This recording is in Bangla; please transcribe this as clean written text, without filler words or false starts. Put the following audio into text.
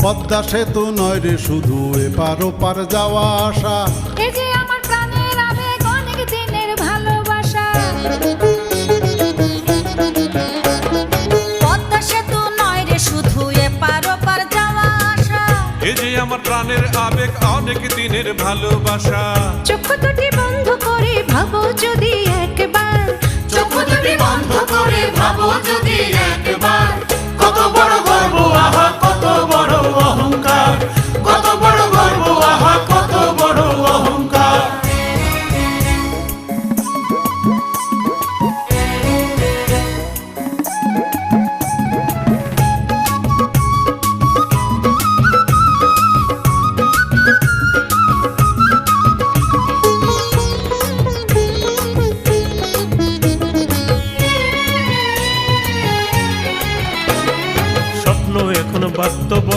পদ্মা সেতু নয় রে শুধু এপার ওপার যাওয়া আসা, এই যে আমার প্রাণের আবেগ অনেক দিনের ভালোবাসা। পদ্মা সেতু নয় রে শুধু এপার ওপার যাওয়া আসা, এই যে আমার প্রাণের আবেগ অনেক দিনের ভালোবাসা। চক্ষু দুটি বন্ধ করে ভাবো যদি একবার, চক্ষু দুটি বন্ধ করে ভাবো যদি একবার, কত বড় গর্ব আহা কত